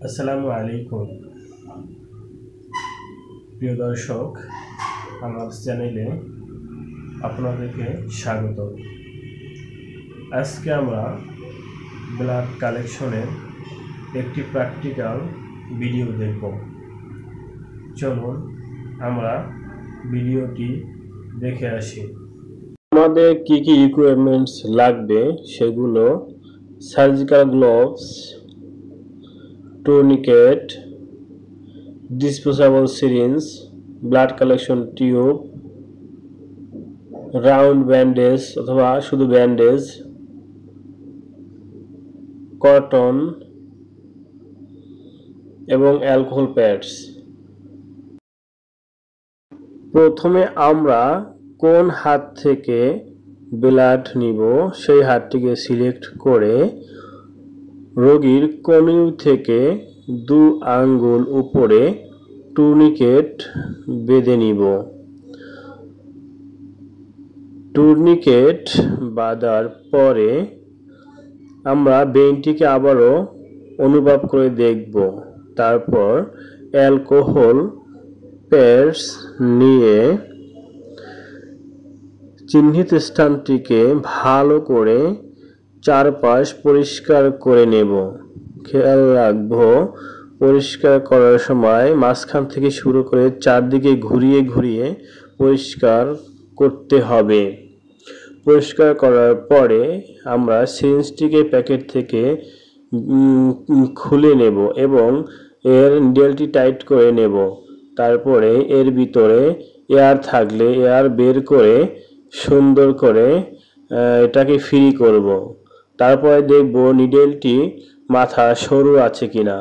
আসসালামু আলাইকুম প্রিয় দর্শক, আমার চ্যানেলে আপনাদেরকে স্বাগত। আজকে আমরা ব্লাড কালেকশনের একটি প্র্যাকটিক্যাল ভিডিও দেখব। চলুন আমরা ভিডিওটি দেখে আসি। আমাদের কি কি ইকুইপমেন্টস লাগবে সেগুলো: surgical gloves, tourniquet, disposable syringe, blood collection tube, round bandage অথবা শুধু ব্যান্ডেজ, কটন এবং অ্যালকোহল প্যাডস। প্রথমে আমরা কোন হাত থেকে ব্লাড নিব সেই হাতটিকে সিলেক্ট করে রোগীর কনুই থেকে 2 আঙ্গুল উপরে টুর্নিকেট বেঁধে নিব। টুর্নিকেট বাঁধার পরে আমরা বেইনটিকে আবারও অনুভব করে দেখব। তারপর অ্যালকোহল প্যাডস নিয়ে চিহ্নিত স্থানটিকে ভালো করে চারপাশ পরিষ্কার করে নেব। খেয়াল রাখব পরিষ্কার করার সময় মাঝখান থেকে শুরু করে চারদিকে ঘুরিয়ে ঘুরিয়ে পরিষ্কার করতে হবে। পরিষ্কার করার পরে আমরা সিরিঞ্জটিকে প্যাকেট থেকে খুলে নেব এবং এর নিডেলটি টাইট করে নেব। তারপরে এর ভিতরে এয়ার থাকলে এয়ার বের করে সুন্দর করে এটাকে ফ্রি করব। তারপরে দেখব নিডেলটি মাথা সরু আছে কিনা।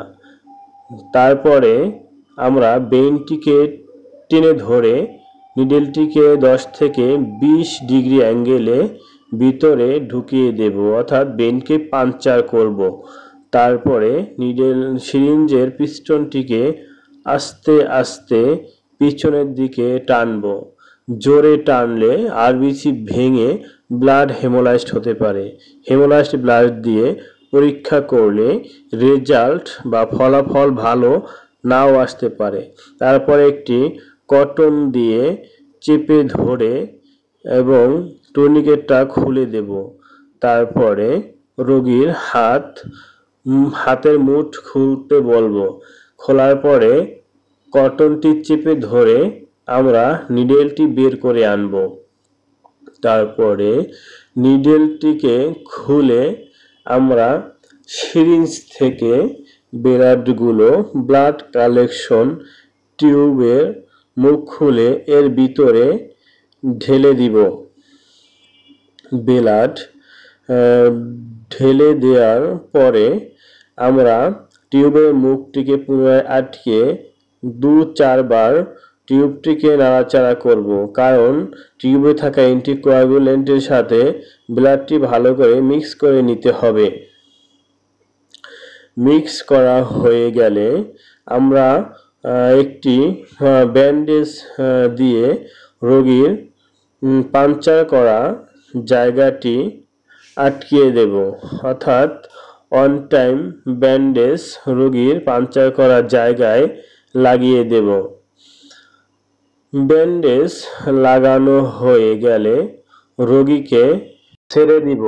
তারপরে আমরা বেইনটিকে টেনে ধরে নিডেলটিকে 10 থেকে 20 ডিগ্রি অ্যাঙ্গেলে ভিতরে ঢুকিয়ে দেব, অর্থাৎ বেইনকে পাঞ্চার করব। তারপরে সিরিঞ্জের পিস্টনটিকে আস্তে আস্তে পিছনের দিকে টানব। জোরে টানলে আরবিসি ভেঙে ব্লাড হেমোলাইজড হতে পারে। হেমোলাইজড ব্লাড দিয়ে পরীক্ষা করলে রেজাল্ট বা ফলাফল ভালো নাও আসতে পারে। তারপরে একটি কটন দিয়ে চেপে ধরে এবং টুর্নিকেটটা খুলে দেব। তারপরে রোগীর হাতের মুঠ খুলতে বলবো। খোলার পরে কটনটি চেপে ধরে আমরা নিডেলটি বের করে আনব। তারপরে নিডেলটিকে খুলে আমরা সিরিঞ্জ থেকে ব্লাডগুলো ব্লাড কালেকশন টিউবের মুখ খুলে এর ভিতরে ঢেলে দিব। ব্লাড ঢেলে দেওয়ার পরে আমরা টিউবের মুখটিকে পুনরায় আটকে 2-4 বার টিউবটিকে নাড়াচাড়া করব, কারণ টিউবে থাকা অ্যান্টিকোয়াগুলেন্টের সাথে ব্লাডটি ভালো করে মিক্স করে নিতে হবে। মিক্স করা হয়ে গেলে আমরা একটি ব্যান্ডেজ দিয়ে রোগীর পাঞ্চার করা জায়গাটি আটকিয়ে দেব, অর্থাৎ অন টাইম ব্যান্ডেজ রোগীর পাঞ্চার করা জায়গায় লাগিয়ে দেব। ব্যান্ডেজ লাগানো হয়ে গেলে রোগীকে ছেড়ে দিব।